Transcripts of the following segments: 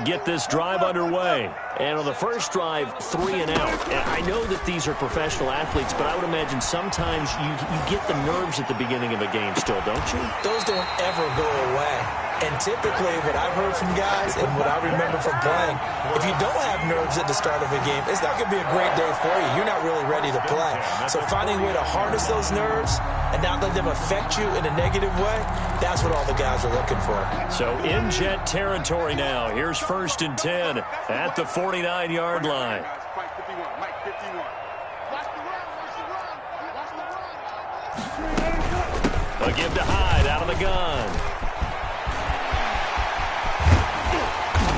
get this drive underway. And on the first drive, 3 and out. I know that these are professional athletes, but I would imagine sometimes you get the nerves at the beginning of a game still, don't you? Those don't ever go away. And typically what I've heard from guys and what I remember from playing, if you don't have nerves at the start of a game, it's not going to be a great day for you. You're not really ready to play. So finding a way to harness those nerves and not let them affect you in a negative way, that's what all the guys are looking for. So in Jet territory now. Here's 1st and 10 at the 49-yard line. A give to Hyde out of the gun.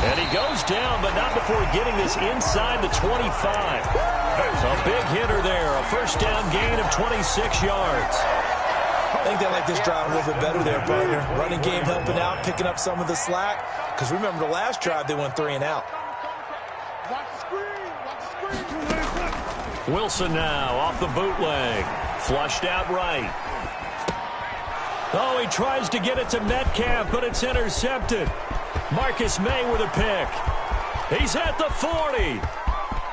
And he goes down, but not before getting this inside the 25. A big hitter there. A first down gain of 26 yards. I think they like this drive a little bit better there, partner. Running game helping out, picking up some of the slack. Because remember the last drive, they went 3 and out. Wilson now off the bootleg. Flushed out right. Oh, he tries to get it to Metcalf, but it's intercepted. Marcus May with a pick. He's at the 40.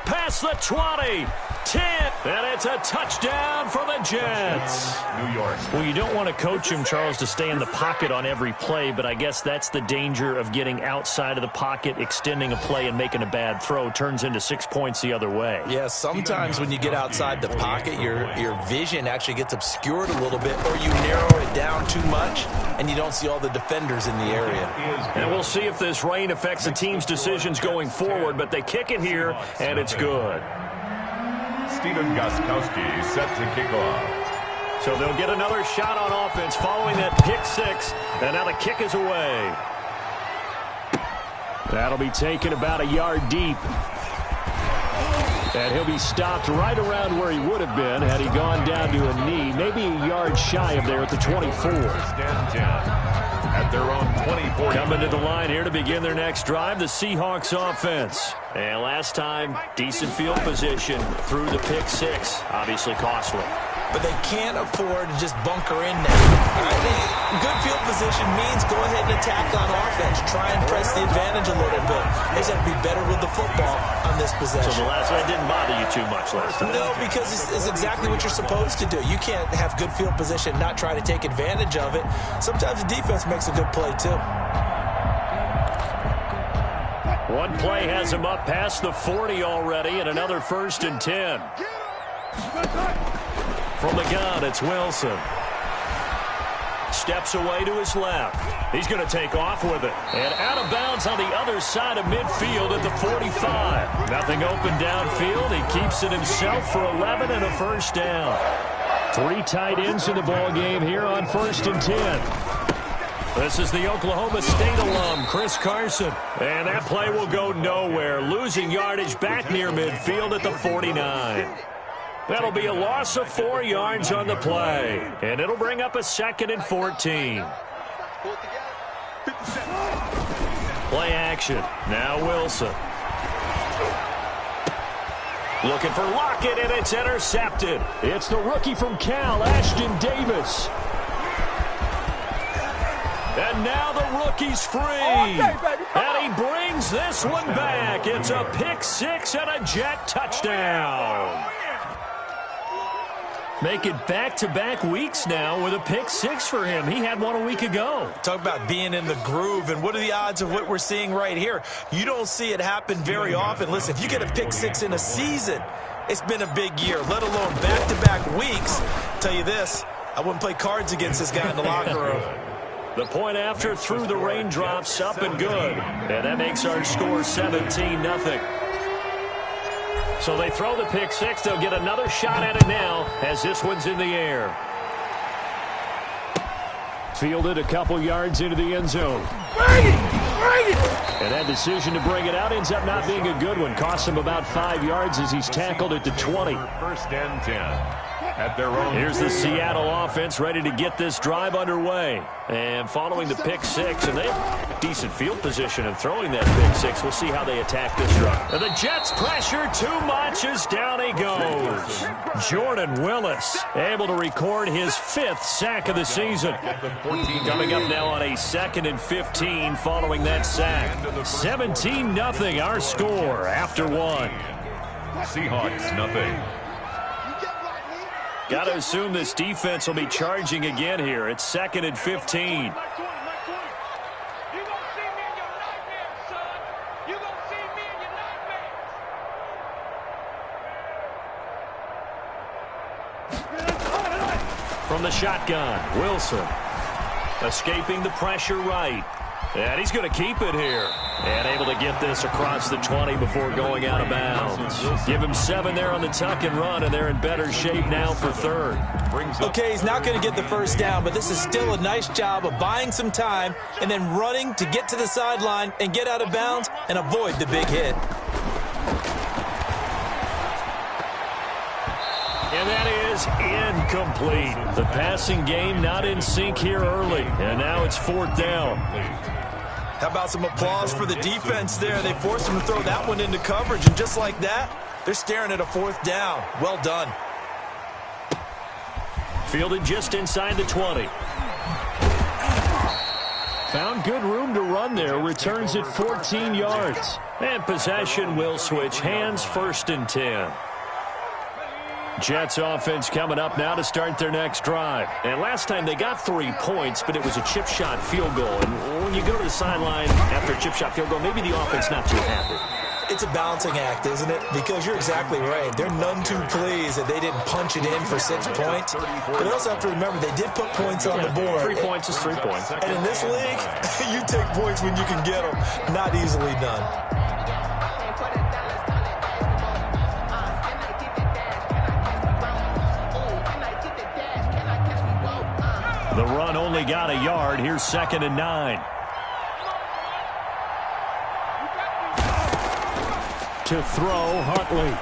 Past the 20. 10. And it's a touchdown for the Jets. New York. Well, you don't want to coach him, Charles, to stay in the pocket on every play, but I guess that's the danger of getting outside of the pocket, extending a play, and making a bad throw. Turns into 6 points the other way. Yeah, sometimes when you get outside the pocket, your vision actually gets obscured a little bit, or you narrow it down too much, and you don't see all the defenders in the area. And we'll see if this rain affects the team's decisions going forward, but they kick it here, and it's good. Steven Gostkowski set to kick off. So they'll get another shot on offense following that pick 6, and now the kick is away. That'll be taken about a yard deep. And he'll be stopped right around where he would have been had he gone down to a knee, maybe a yard shy of there at the 24. First and 10 at their own 24. Coming to the line here to begin their next drive, the Seahawks offense. And last time, decent field position through the pick 6, obviously costly. But they can't afford to just bunker in now. I think good field position means go ahead and attack on offense. Try and press the advantage a little bit. They just have to be better with the football on this possession. So the last one didn't bother you too much last time? No, because it's exactly what you're supposed to do. You can't have good field position, not try to take advantage of it. Sometimes the defense makes a good play, too. One play has him up past the 40 already, and another 1st and 10. From the gun, it's Wilson. Steps away to his left. He's going to take off with it. And out of bounds on the other side of midfield at the 45. Nothing open downfield. He keeps it himself for 11 and a first down. 3 tight ends in the ball game here on 1st and 10. This is the Oklahoma State alum, Chris Carson. And that play will go nowhere. Losing yardage back near midfield at the 49. That'll be a loss of 4 yards on the play. And it'll bring up a 2nd and 14. Play action. Now Wilson. Looking for Lockett, and it's intercepted. It's the rookie from Cal, Ashton Davis. And now the rookie's free. And he brings this one back. It's a pick 6 and a Jet touchdown. Make it back-to-back weeks now with a pick 6 for him. He had one a week ago. Talk about being in the groove, and what are the odds of what we're seeing right here? You don't see it happen very often. Listen, if you get a pick 6 in a season, it's been a big year, let alone back-to-back weeks. I'll tell you this, I wouldn't play cards against this guy in the locker room. The point after through the raindrops, up and good. And that makes our score 17-0. So they throw the pick 6. They'll get another shot at it now as this one's in the air. Fielded a couple yards into the end zone. And that decision to bring it out ends up not being a good one. Costs him about 5 yards as he's tackled at the 20. First and 10. at their own. Here's the Seattle offense ready to get this drive underway. And following the pick six, and they have decent field position in throwing that pick six. We'll see how they attack this drive. And the Jets pressure too much as down he goes. Jordan Willis able to record his 5th sack of the season. Coming up now on a 2nd and 15 following that sack. 17-0 our score after 1. Seahawks, nothing. Got to assume this defense will be charging again here. It's 2nd and 15. From the shotgun, Wilson escaping the pressure right. And he's going to keep it here. And able to get this across the 20 before going out of bounds. Give him 7 there on the tuck and run, and they're in better shape now for 3rd. Okay, he's not going to get the first down, but this is still a nice job of buying some time and then running to get to the sideline and get out of bounds and avoid the big hit. And that is incomplete. The passing game not in sync here early. And now it's 4th down. How about some applause for the defense there? They forced him to throw that one into coverage, and just like that, they're staring at a 4th down. Well done. Fielded just inside the 20. Found good room to run there. Returns it 14 yards. And possession will switch hands, 1st and 10. Jets offense coming up now to start their next drive. And last time they got 3 points, but it was a chip shot field goal. And when you go to the sideline after a chip shot field goal, maybe the offense not too happy. It's a balancing act, isn't it? Because you're exactly right. They're none too pleased that they didn't punch it in for 6 points. But they also have to remember they did put points on the board. 3 points is 3 points. And in this league, you take points when you can get them. Not easily done. The run only got a yard. Here's 2nd and 9. To throw, Huntley.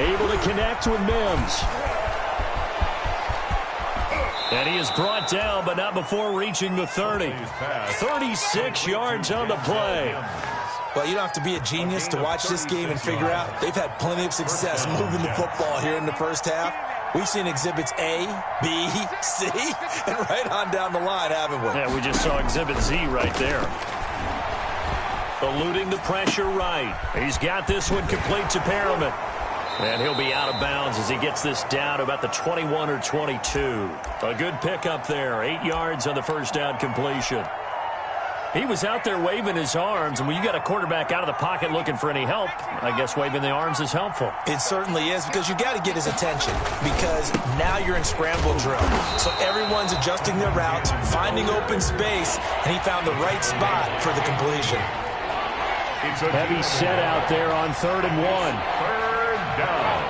Able to connect with Mims. And he is brought down, but not before reaching the 30. 36 yards on the play. Well, you don't have to be a genius to watch this game and figure out they've had plenty of success moving the football here in the first half. We've seen exhibits A, B, C, and right on down the line, haven't we? Yeah, we just saw exhibit Z right there. Eluding the pressure right. He's got this one complete to Perriman. And he'll be out of bounds as he gets this down about the 21 or 22. A good pickup there. 8 yards on the first down completion. He was out there waving his arms, and when you got a quarterback out of the pocket looking for any help, I guess waving the arms is helpful. It certainly is, because you got to get his attention, because now you're in scramble drill. So everyone's adjusting their routes, finding open space, and he found the right spot for the completion. Heavy set out there on 3rd and 1. 3rd down.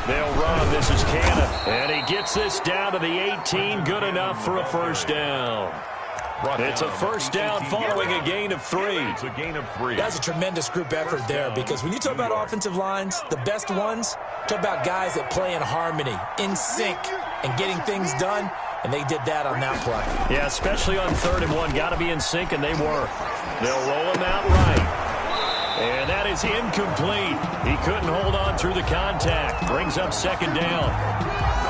They'll run. This is Cannon. And he gets this down to the 18. Good enough for a first down. It's a first down following a gain of 3. It's a gain of 3. That's a tremendous group effort there, because when you talk about offensive lines, the best ones, talk about guys that play in harmony, in sync, and getting things done, and they did that on that play. Yeah, especially on 3rd and 1. Got to be in sync, and they were. They'll roll him out right. And that is incomplete. He couldn't hold on through the contact. Brings up 2nd down.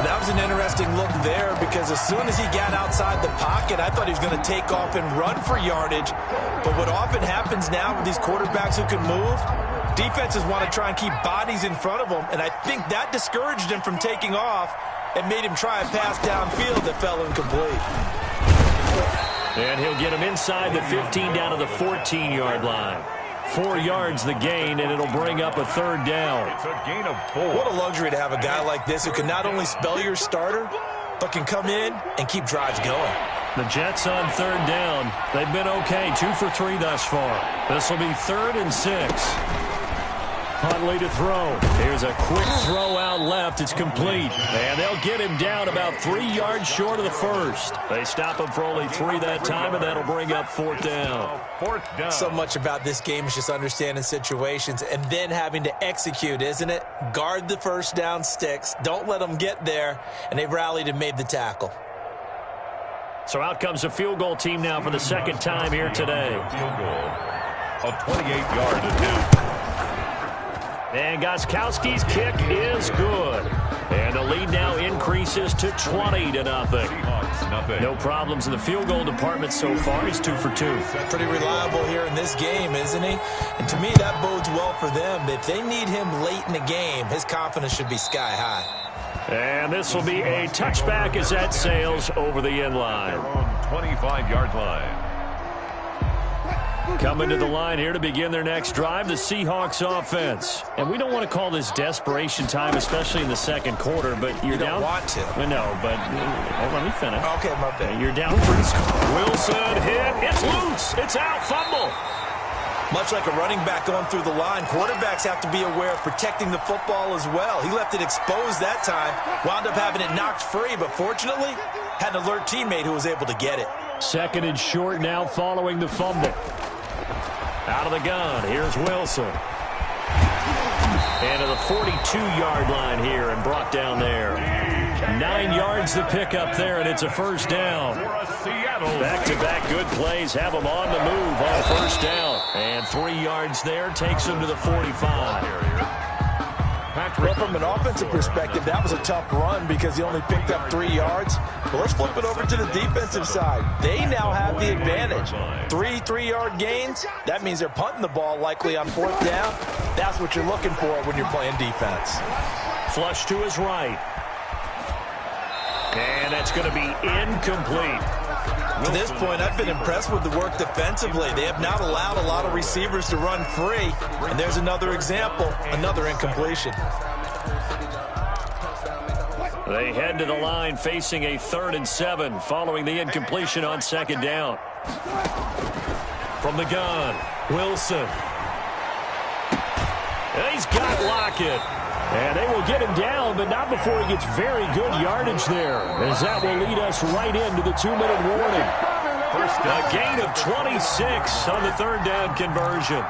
That was an interesting look there, because as soon as he got outside the pocket, I thought he was going to take off and run for yardage. But what often happens now with these quarterbacks who can move, defenses want to try and keep bodies in front of them, and I think that discouraged him from taking off and made him try a pass downfield that fell incomplete. And he'll get him inside the 15 down to the 14-yard line. 4 yards the gain, and it'll bring up a 3rd down. It's a gain of 4. What a luxury to have a guy like this who can not only spell your starter, but can come in and keep drives going. The Jets on 3rd down. They've been okay, 2 for 3 thus far. This will be 3rd and 6. Huntley to throw. Here's a quick throw out left. It's complete. And they'll get him down about 3 yards short of the first. They stop him for only 3 that time, and that'll bring up 4th down. 4th down. So much about this game is just understanding situations and then having to execute, isn't it? Guard the first down sticks. Don't let them get there. And they rallied and made the tackle. So out comes a field goal team now for the second time here today. Field goal. A 28-yard attempt. And Gostkowski's kick is good. And the lead now increases to 20-0. Seahawks, nothing. No problems in the field goal department so far. He's 2 for 2. Pretty reliable here in this game, isn't he? And to me, that bodes well for them. If they need him late in the game, his confidence should be sky high. And this will be a touchback as that sails over the end line. Their own 25-yard line. Coming to the line here to begin their next drive, the Seahawks offense. And we don't want to call this desperation time, especially in the second quarter, but you're down. You don't want to. No, but let me finish. Okay, my bad. You're down for the score. Wilson hit. It's loose. It's out. Fumble. Much like a running back going through the line, quarterbacks have to be aware of protecting the football as well. He left it exposed that time, wound up having it knocked free, but fortunately, had an alert teammate who was able to get it. 2nd and short now following the fumble. Out of the gun, here's Wilson. And to the 42-yard line here and brought down there. 9 yards to pick up there, and it's a 1st down. Back-to-back good plays have them on the move on 1st down. And 3 yards there takes them to the 45. Well, from an offensive perspective, that was a tough run because he only picked up 3 yards. But let's flip it over to the defensive side. They now have the advantage. 3-3-yard gains, that means they're punting the ball likely on 4th down. That's what you're looking for when you're playing defense. Flush to his right. And that's going to be incomplete. To this point, I've been impressed with the work defensively. They have not allowed a lot of receivers to run free. And there's another example, another incompletion. They head to the line facing a 3rd and 7 following the incompletion on 2nd down. From the gun, Wilson. And he's got Lockett. And they will get him down, but not before he gets very good yardage there, as that will lead us right into the 2-minute warning. A gain of 26 on the 3rd down conversion.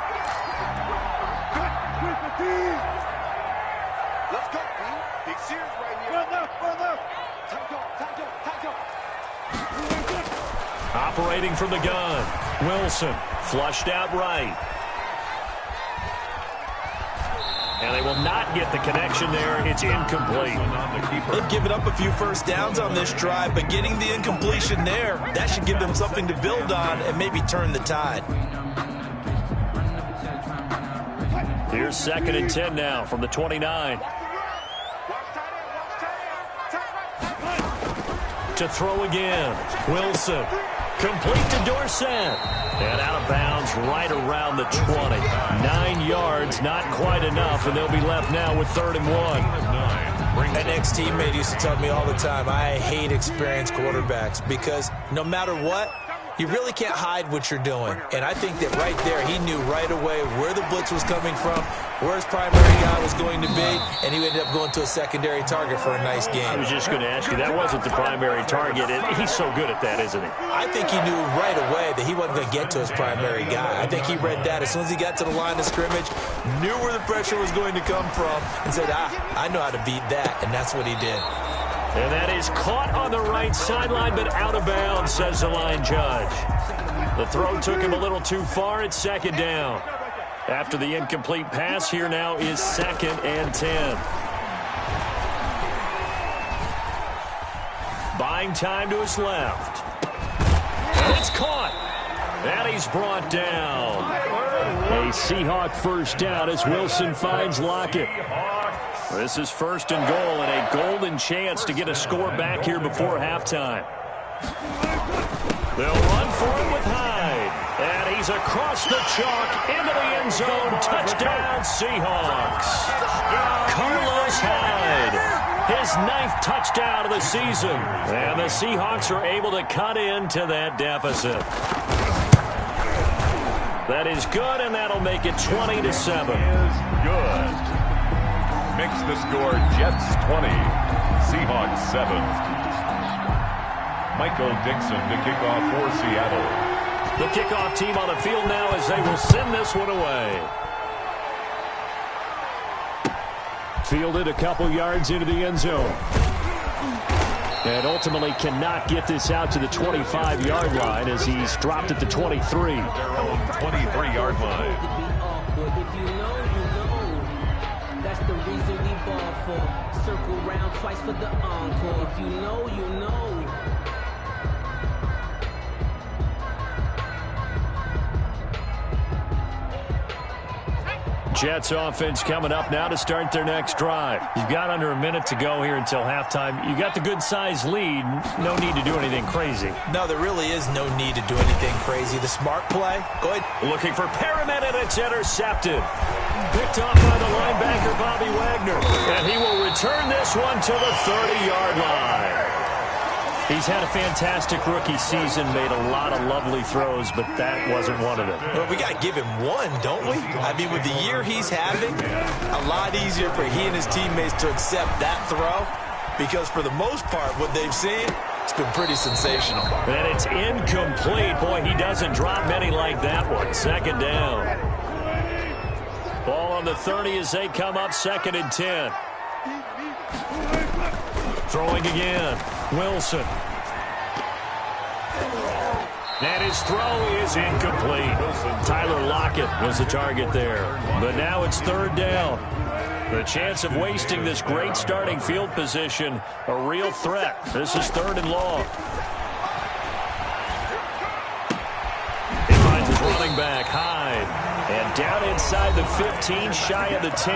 Operating from the gun, Wilson flushed out right. And they will not get the connection there. It's incomplete. They've given up a few 1st downs on this drive, but getting the incompletion there, that should give them something to build on and maybe turn the tide. Here's 2nd and 10 now from the 29. To throw again, Wilson. Complete to Dorsett. And out of bounds right around the 20. 9 yards, not quite enough, and they'll be left now with 3rd and 1. An ex-teammate used to tell me all the time, I hate experienced quarterbacks because no matter what, you really can't hide what you're doing. And I think that right there, he knew right away where the blitz was coming from, where his primary guy was going to be, and he ended up going to a secondary target for a nice game. I was just going to ask you, that wasn't the primary target. He's so good at that, isn't he? I think he knew right away that he wasn't going to get to his primary guy. I think he read that as soon as he got to the line of scrimmage, knew where the pressure was going to come from, and said, I know how to beat that, and that's what he did. And that is caught on the right sideline, but out of bounds, says the line judge. The throw took him a little too far. It's 2nd down. After the incomplete pass, here now is 2nd and 10. Buying time to his left. And it's caught. And he's brought down. A Seahawk 1st down as Wilson finds Lockett. This is 1st and goal and a golden chance to get a score back here before halftime. They'll run for it with Hyde. And he's across the chalk into the end zone. Touchdown, Seahawks. Carlos Hyde, his 9th touchdown of the season. And the Seahawks are able to cut into that deficit. That is good, and that'll make it 20-7. Is good. Makes the score Jets 20, Seahawks 7. Michael Dixon to kick off for Seattle. The kickoff team on the field now as they will send this one away. Fielded a couple yards into the end zone. And ultimately cannot get this out to the 25-yard line as he's dropped at the 23. Their own 23-yard line. If you know, you know. That's the reason we ball for. Circle round twice for the encore. If you know, you know. Jets offense coming up now to start their next drive. You've got under a minute to go here until halftime. You got the good-sized lead. No need to do anything crazy. No, there really is no need to do anything crazy. The smart play, go ahead. Looking for Perriman, and it's intercepted. Picked off by the linebacker, Bobby Wagner. And he will return this one to the 30-yard line. He's had a fantastic rookie season, made a lot of lovely throws, but that wasn't one of them. Well, we got to give him one, don't we? I mean, with the year he's having, a lot easier for he and his teammates to accept that throw because for the most part, what they've seen, it's been pretty sensational. And it's incomplete. Boy, he doesn't drop many like that one. Second down. Ball on the 30 as they come up, 2nd and 10. Throwing again. Wilson. And his throw is incomplete. Tyler Lockett was the target there. But now it's 3rd down. The chance of wasting this great starting field position, a real threat. This is 3rd and long. He finds his running back, Hyde. And down inside the 15, shy of the 10.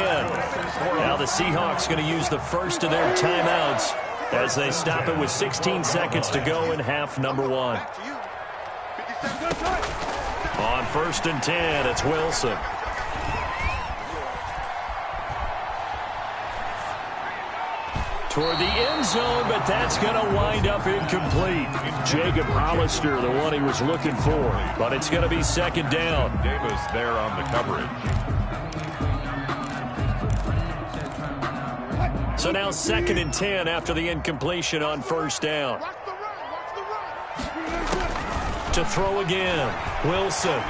Now the Seahawks going to use the first of their timeouts as they stop it with 16 seconds to go in half number 1. On 1st and 10, it's Wilson. Toward the end zone, but that's going to wind up incomplete. Jacob Hollister, the one he was looking for. But it's going to be 2nd down. Davis there on the coverage. So now 2nd and 10 after the incompletion on 1st down. To throw again. Wilson.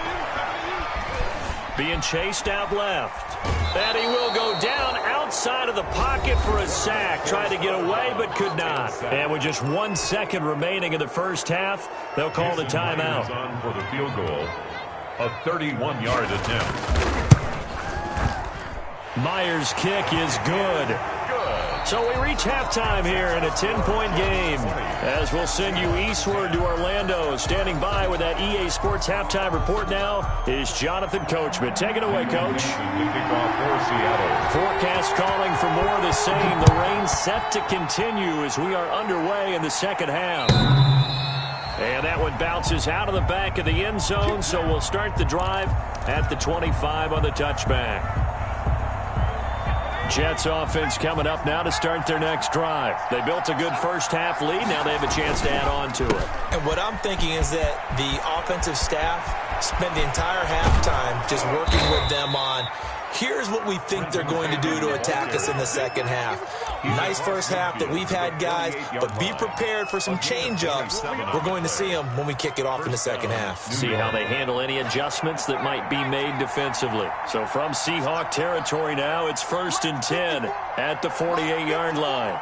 Being chased out left. And he will go down outside of the pocket for a sack. Tried to get away, but could not. And with just 1 second remaining in the first half, they'll call the timeout. On for the field goal, a 31-yard attempt. Myers' kick is good. So we reach halftime here in a 10-point game. As we'll send you eastward to Orlando. Standing by with that EA Sports halftime report now is Jonathan Coachman. Take it away, Coach. The kickoff for Seattle. Forecast calling for more of the same. The rain set to continue as we are underway in the second half. And that one bounces out of the back of the end zone, so we'll start the drive at the 25 on the touchback. Jets offense coming up now to start their next drive. They built a good first half lead. Now they have a chance to add on to it. And what I'm thinking is that the offensive staff spent the entire halftime just working with them on here's what we think they're going to do to attack us in the second half. Nice first half that we've had, guys, but be prepared for some change-ups. We're going to see them when we kick it off in the second half. See how they handle any adjustments that might be made defensively. So from Seahawk territory now, it's 1st and 10 at the 48-yard line.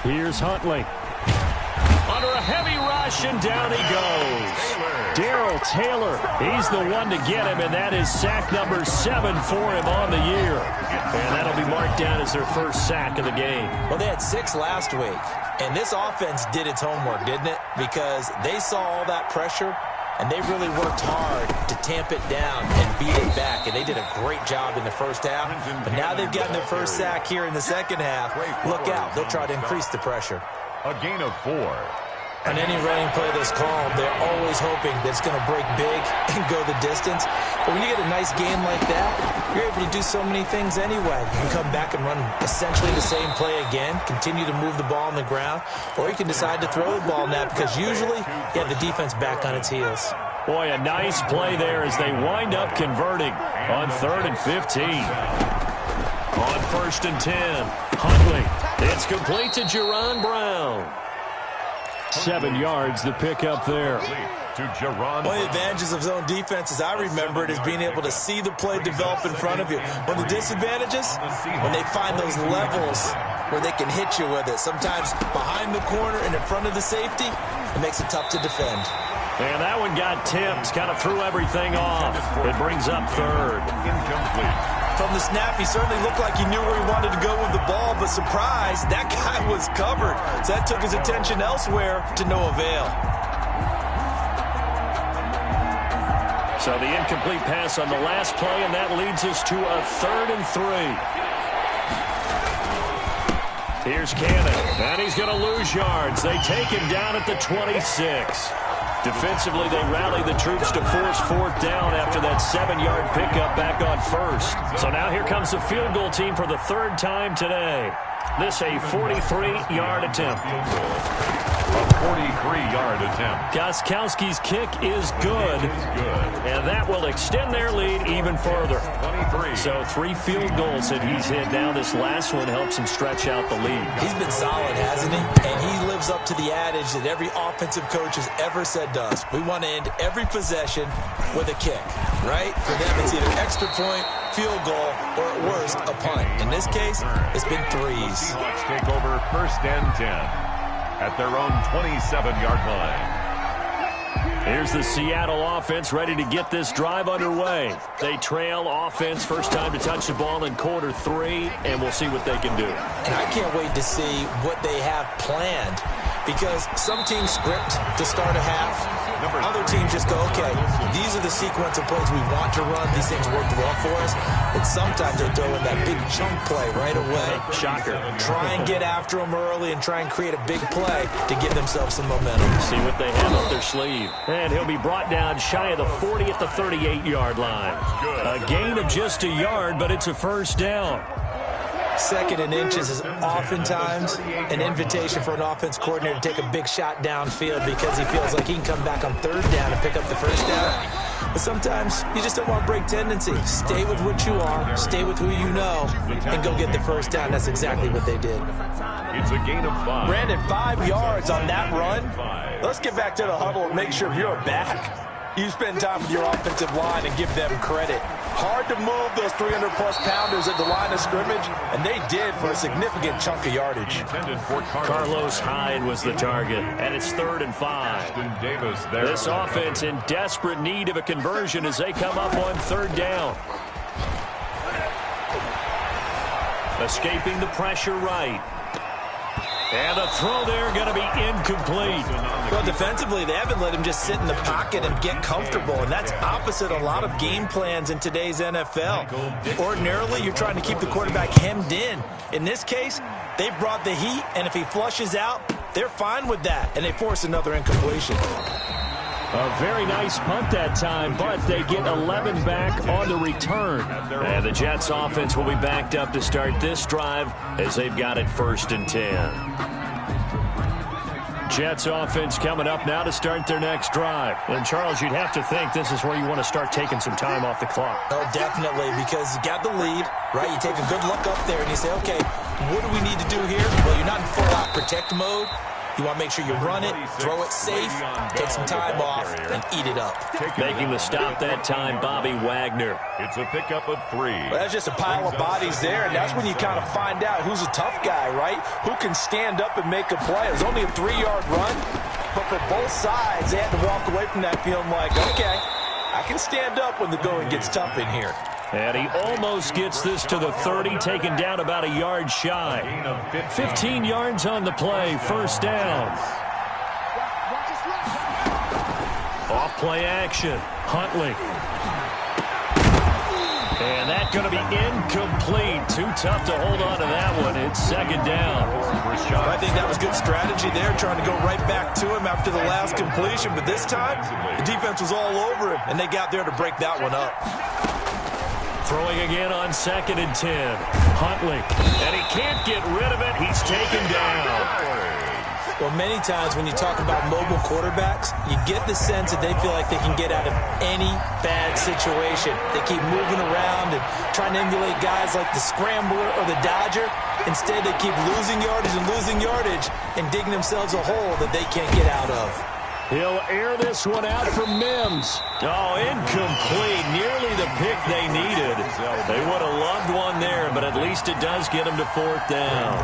Here's Huntley. Under a heavy rush, and down he goes. Darrell Taylor, he's the one to get him, and that is sack number 7 for him on the year. And that'll be marked down as their first sack of the game. Well, they had 6 last week, and this offense did its homework, didn't it? Because they saw all that pressure, and they really worked hard to tamp it down and beat it back, and they did a great job in the first half. But now they've gotten their first sack here in the second half. Look out. They'll try to increase the pressure. A gain of 4. On any running play that's called, they're always hoping that it's going to break big and go the distance. But when you get a nice game like that, you're able to do so many things anyway. You can come back and run essentially the same play again, continue to move the ball on the ground, or you can decide to throw the ball now because usually you have the defense back on its heels. Boy, a nice play there as they wind up converting on 3rd and 15. On 1st and 10, Huntley. It's complete to Jerron Brown. 7 yards the pickup there. One of the advantages of zone defense, as I remember it, is being able to see the play develop in front of you. One of the disadvantages, when they find those levels where they can hit you with it. Sometimes behind the corner and in front of the safety, it makes it tough to defend. And that one got tipped, kind of threw everything off. It brings up 3rd. Incomplete. From the snap, he certainly looked like he knew where he wanted to go with the ball, but surprise, that guy was covered. So that took his attention elsewhere to no avail. So the incomplete pass on the last play, and that leads us to a 3rd and 3. Here's Cannon, and he's going to lose yards. They take him down at the 26. Defensively, they rally the troops to force 4th down after that 7-yard pickup back on 1st. So now here comes the field goal team for the 3rd time today. This a 43-yard attempt. A 43-yard attempt. Gostkowski's kick is good, and that will extend their lead even further. 23. So 3 field goals that he's hit. Now this last one helps him stretch out the lead. He's been solid, hasn't he? And he lives up to the adage that every offensive coach has ever said to us. We want to end every possession with a kick, right? For them, it's either extra point, field goal, or at worst, a punt. In this case, it's been 3s. Seahawks take over 1st and 10 at their own 27-yard line. Here's the Seattle offense ready to get this drive underway. They trail offense, first time to touch the ball in quarter 3, and we'll see what they can do. And I can't wait to see what they have planned, because some teams script to start a half. Other teams just go, okay, these are the sequence of plays we want to run. These things work well for us. And sometimes they'll throw in that big chunk play right away. Shocker. Try and get after them early and try and create a big play to give themselves some momentum. See what they have up their sleeve. And he'll be brought down shy of the 40 at the 38-yard line. A gain of just a yard, but it's a 1st down. 2nd and inches is oftentimes an invitation for an offense coordinator to take a big shot downfield because he feels like he can come back on 3rd down and pick up the 1st down. But sometimes you just don't want to break tendency. Stay with what you are, stay with who you know, and go get the 1st down. That's exactly what they did. It's a gain of 5. Brandon, 5 yards on that run. Let's get back to the huddle and make sure if you're back, you spend time with your offensive line and give them credit. Hard to move those 300-plus pounders at the line of scrimmage, and they did for a significant chunk of yardage. Carlos Hyde was the target, and it's 3rd and 5. Davis there. This offense in desperate need of a conversion as they come up on 3rd down. Escaping the pressure right. And the throw there going to be incomplete. Well, defensively, they haven't let him just sit in the pocket and get comfortable, and that's opposite a lot of game plans in today's NFL. Ordinarily, you're trying to keep the quarterback hemmed in. In this case, they brought the heat, and if he flushes out, they're fine with that, and they force another incompletion. A very nice punt that time, but they get 11 back on the return. And the Jets offense will be backed up to start this drive as they've got it 1st and 10. Jets offense coming up now to start their next drive. And, Charles, you'd have to think this is where you want to start taking some time off the clock. Oh, definitely, because you got the lead, right? You take a good look up there and you say, okay, what do we need to do here? Well, you're not in full-out protect mode. You want to make sure you run it, throw it safe, take some time off, and eat it up. Making the stop that time, Bobby Wagner. It's a pickup of 3. Well, that's just a pile of bodies there, and that's when you kind of find out who's a tough guy, right? Who can stand up and make a play. It was only a 3-yard run, but for both sides, they had to walk away from that feeling like, okay, I can stand up when the going gets tough in here. And he almost gets this to the 30, taken down about a yard shy. 15 yards on the play, 1st down. Off play action, Huntley. And that's going to be incomplete. Too tough to hold on to that one. It's second down. I think that was good strategy there, trying to go right back to him after the last completion. But this time, the defense was all over him, and they got there to break that one up. Throwing again on 2nd and 10. Huntley. And he can't get rid of it. He's taken down. Well, many times when you talk about mobile quarterbacks, you get the sense that they feel like they can get out of any bad situation. They keep moving around and trying to emulate guys like the Scrambler or the Dodger. Instead, they keep losing yardage and digging themselves a hole that they can't get out of. He'll air this one out for Mims. Oh, incomplete. Nearly the pick they needed. They would have loved one there, but at least it does get them to 4th down.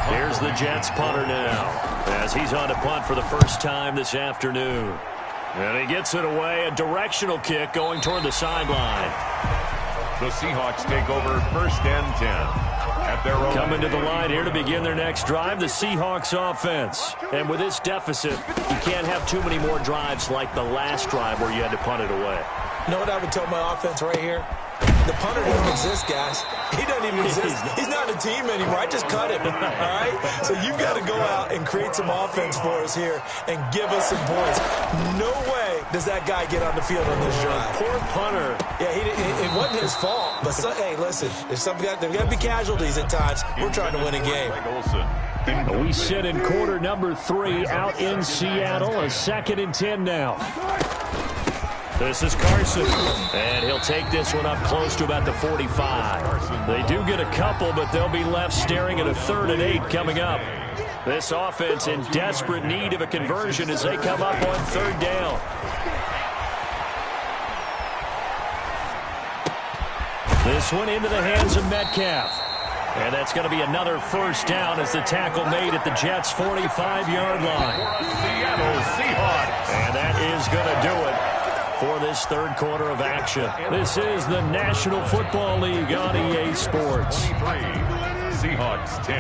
Here's the Jets punter now, as he's on to punt for the first time this afternoon. And he gets it away, a directional kick going toward the sideline. The Seahawks take over 1st and 10. At their own Coming to the line here to begin their next drive, the Seahawks offense. And with this deficit, you can't have too many more drives like the last drive where you had to punt it away. You know what I would tell my offense right here? The punter doesn't exist, guys. He doesn't even exist. He's not a team anymore. I just cut him, all right? So you've got to go out and create some offense for us here and give us some points. No way does that guy get on the field on this drive. Poor punter. Yeah, it wasn't his fault. But, hey, listen, there's got to be casualties at times. We're trying to win a game. We sit in quarter number 3 out in Seattle. A 2nd and 10 now. This is Carson, and he'll take this one up close to about the 45. They do get a couple, but they'll be left staring at a 3rd and 8 coming up. This offense in desperate need of a conversion as they come up on 3rd down. This one into the hands of Metcalf. And that's going to be another 1st down as the tackle made at the Jets' 45-yard line. Seattle Seahawks. And that is going to do it for this 3rd quarter of action. This is the National Football League on EA Sports. Seahawks 10.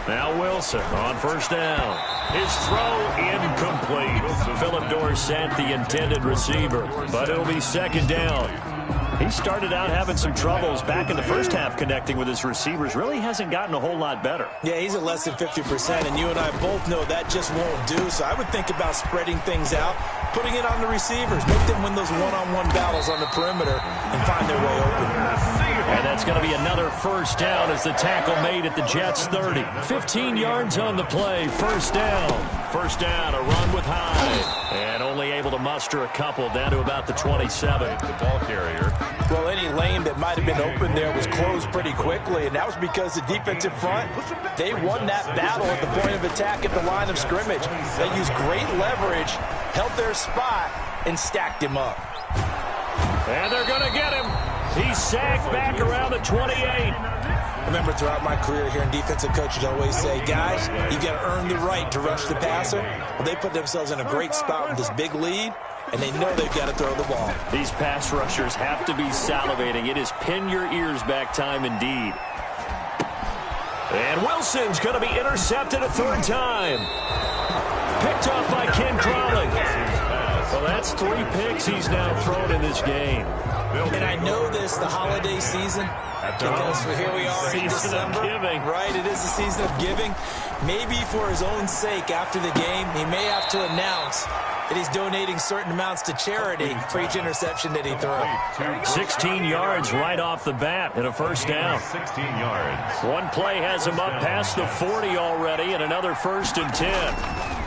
Now Wilson on 1st down. His throw incomplete. Philip Dorsett, the intended receiver, but it'll be 2nd down. He started out having some troubles back in the first half connecting with his receivers. Really hasn't gotten a whole lot better. Yeah, he's at less than 50%, and you and I both know that just won't do. So I would think about spreading things out, putting it on the receivers, make them win those one-on-one battles on the perimeter and find their way open. And that's going to be another 1st down as the tackle made at the Jets' 30. 15 yards on the play, 1st down. 1st down, a run with Hyde. And only able to muster a couple down to about the 27. The ball carrier. Well, any lane that might have been open there was closed pretty quickly, and that was because the defensive front, they won that battle at the point of attack at the line of scrimmage. They used great leverage, held their spot, and stacked him up. And they're going to get him. He's sacked back around the 28. Remember, throughout my career here in defensive coaches always say, guys, you got to earn the right to rush the passer. Well, they put themselves in a great spot with this big lead, and they know they've got to throw the ball. These pass rushers have to be salivating. It is pin your ears back time indeed. And Wilson's going to be intercepted a 3rd time. Picked off by Ken Crowley. Well, that's 3 picks he's now thrown in this game. And I know this, the holiday season, because here we are in December. Right, it is the season of giving. Maybe for his own sake after the game, he may have to announce that he's donating certain amounts to charity for each interception that he threw. 16 yards right off the bat and a 1st down. 16 yards. One play has him up past the 40 already and another 1st and 10.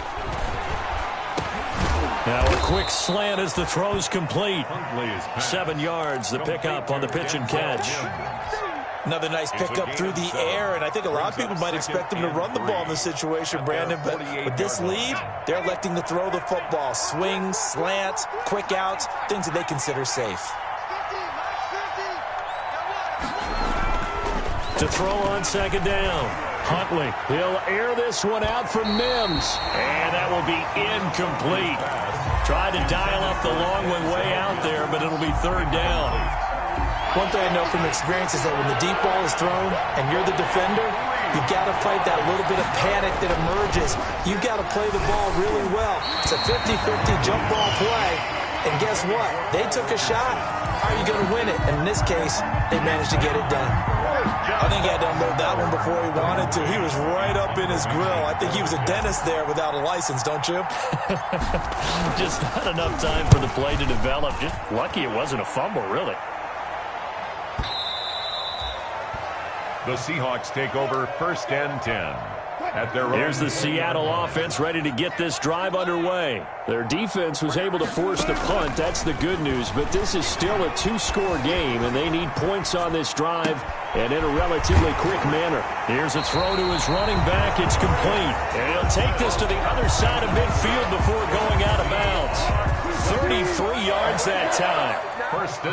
Now a quick slant as the throw's complete. 7 yards, the pickup on the pitch and catch. Another nice pickup through the air, and I think a lot of people might expect him to run the ball in this situation, Brandon, but with this lead, they're electing to throw the football. Swings, slants, quick outs, things that they consider safe. To throw on 2nd down. Huntley, he'll air this one out for Mims. And that will be incomplete. Tried to dial up the long one way out there, but it'll be 3rd down. One thing I know from experience is that when the deep ball is thrown and you're the defender, You've got to fight that little bit of panic that emerges. You've got to play the ball really well. It's a 50-50 jump ball play. And guess what? They took a shot. How are you going to win it? And in this case, they managed to get it done. I think he had to unload that one before he wanted to. He was right up in his grill. I think he was a dentist there without a license, don't you? Just not enough time for the play to develop. Just lucky it wasn't a fumble, really. The Seahawks take over 1st and 10. At their Here's the Seattle offense ready to get this drive underway. Their defense was able to force the punt. That's the good news. But this is still a two-score game, and they need points on this drive and in a relatively quick manner. Here's a throw to his running back. It's complete. And he'll take this to the other side of midfield before going out of bounds. 33 yards that time.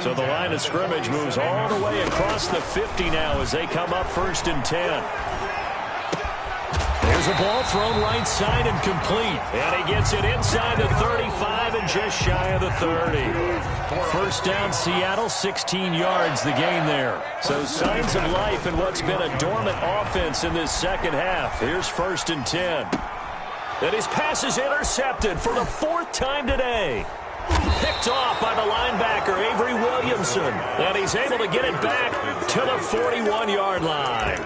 So the line of scrimmage moves all the way across the 50 now as they come up 1st and 10. There's a ball thrown right side and complete. And he gets it inside the 35 and just shy of the 30. 1st down Seattle, 16 yards the gain there. So signs of life in what's been a dormant offense in this second half. Here's 1st and 10. And his pass is intercepted for the 4th time today. Picked off by the linebacker, Avery Williamson. And he's able to get it back to the 41-yard line.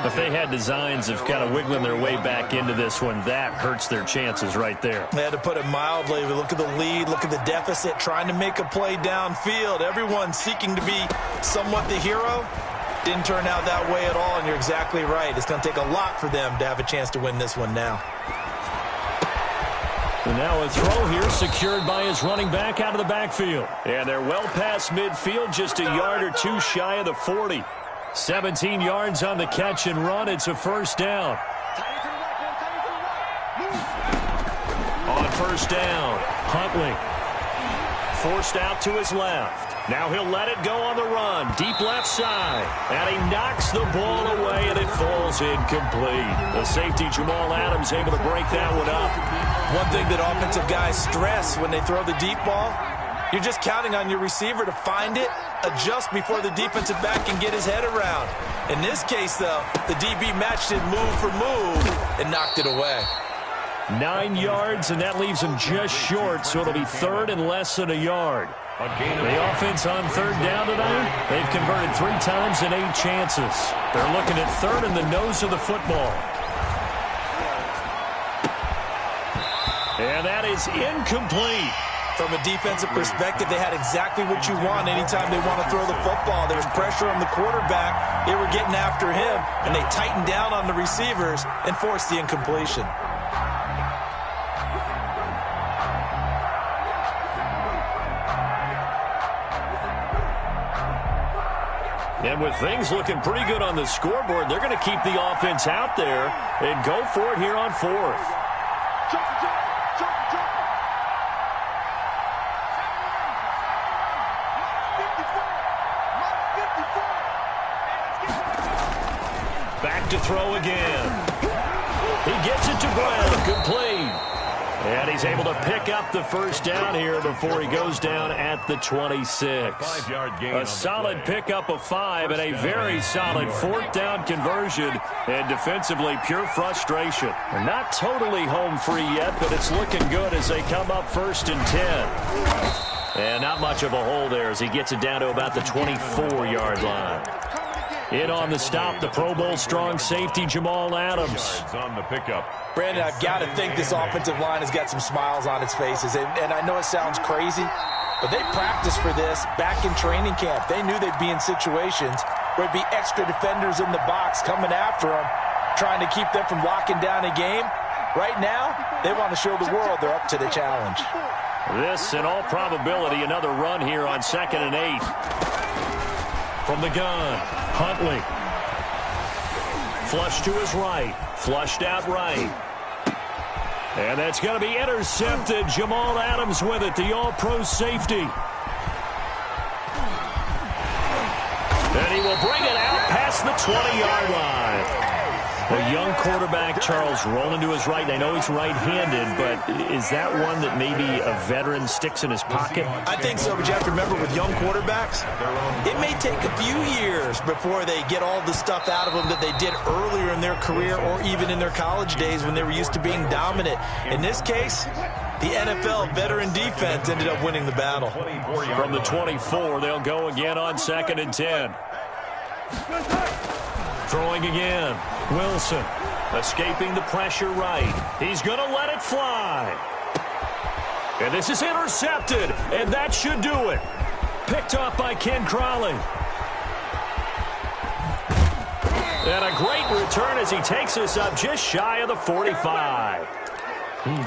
If they had designs of kind of wiggling their way back into this one, that hurts their chances right there. They had to put it mildly. We look at the lead, look at the deficit, trying to make a play downfield. Everyone seeking to be somewhat the hero. Didn't turn out that way at all, and you're exactly right. It's going to take a lot for them to have a chance to win this one now. And now a throw here secured by his running back out of the backfield. And they're well past midfield, just a yard or two shy of the 40. 17 yards on the catch and run. It's a 1st down. On 1st down, Huntley forced out to his left. Now he'll let it go on the run. Deep left side. And he knocks the ball away, and it falls incomplete. The safety, Jamal Adams, able to break that one up. One thing that offensive guys stress when they throw the deep ball, you're just counting on your receiver to find it, adjust before the defensive back can get his head around. In this case, though, the DB matched it move for move and knocked it away. 9 yards, and that leaves him just short, so it'll be 3rd and less than a yard. The offense on 3rd down tonight, they've converted 3 times in 8 chances. They're looking at 3rd in the nose of the football. And that is incomplete. From a defensive perspective, they had exactly what you want anytime they want to throw the football. There's pressure on the quarterback. They were getting after him, and they tightened down on the receivers and forced the incompletion. And with things looking pretty good on the scoreboard, they're going to keep the offense out there and go for it here on 4th. Back to throw again. He gets it to Brown. Complete. And he's able to pick up the 1st down here before he goes down at the 26. A solid pickup of 5 and a very solid 4th down conversion. And defensively, pure frustration. They're not totally home free yet, but it's looking good as they come up 1st and 10. And not much of a hole there as he gets it down to about the 24-yard line. In on the stop, the Pro Bowl strong safety, Jamal Adams. On the pickup. Brandon, I've got to think this offensive line has got some smiles on its faces. And I know it sounds crazy, but they practiced for this back in training camp. They knew they'd be in situations where it'd be extra defenders in the box coming after them, trying to keep them from locking down a game. Right now, they want to show the world they're up to the challenge. This, in all probability, another run here on 2nd and 8. From the gun, Huntley. Flush to his right. Flushed out right. And that's going to be intercepted. Jamal Adams with it, the all-pro safety. And he will bring it out past the 20-yard line. Well, young quarterback Charles rolling to his right. I know he's right-handed, but is that one that maybe a veteran sticks in his pocket? I think so, but you have to remember with young quarterbacks, it may take a few years before they get all the stuff out of them that they did earlier in their career or even in their college days when they were used to being dominant. In this case, the NFL veteran defense ended up winning the battle. From the 24, they'll go again on 2nd and 10. Throwing again. Wilson escaping the pressure right. He's going to let it fly. And this is intercepted, and that should do it. Picked off by Ken Crawley. And a great return as he takes us up just shy of the 45.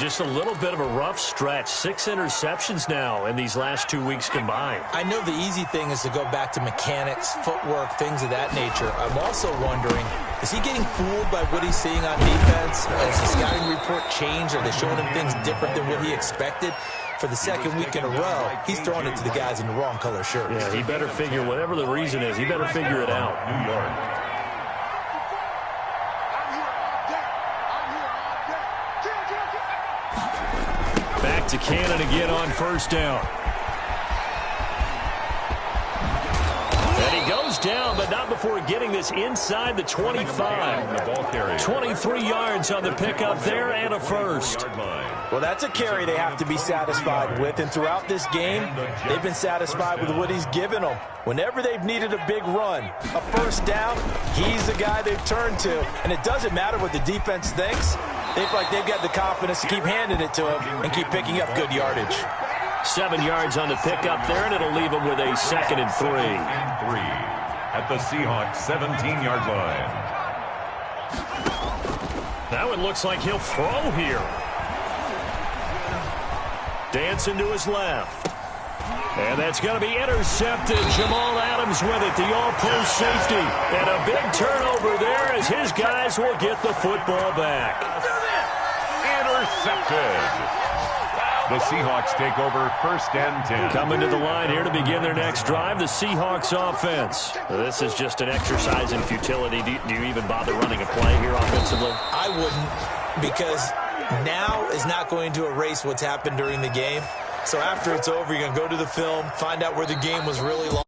Just a little bit of a rough stretch. 6 interceptions now in these last 2 weeks combined. I know the easy thing is to go back to mechanics, footwork, things of that nature. I'm also wondering, is he getting fooled by what he's seeing on defense? Has the scouting report changed? Are they showing him things different than what he expected? For the second week in a row, he's throwing it to the guys in the wrong color shirts. Yeah, he better figure, whatever the reason is, he better figure it out. New York. Back to Cannon again on 1st down. And he goes down, but not before getting this inside the 25. 23 yards on the pickup there and a first. Well, that's a carry they have to be satisfied with, and throughout this game, they've been satisfied with what he's given them. Whenever they've needed a big run, a first down, he's the guy they've turned to. And it doesn't matter what the defense thinks. They feel like they've got the confidence to keep handing it to him and keep picking up good yardage. 7 yards on the pickup there, and it'll leave him with a 2nd and 3. At the Seahawks 17-yard line. Now it looks like he'll throw here. Dancing to his left. And that's going to be intercepted. Jamal Adams with it, the all-pro safety. And a big turnover there as his guys will get the football back. Intercepted. The Seahawks take over 1st and 10. Coming to the line here to begin their next drive, the Seahawks offense. This is just an exercise in futility. Do you even bother running a play here offensively? I wouldn't, because now is not going to erase what's happened during the game. So after it's over, you're going to go to the film, find out where the game was really long.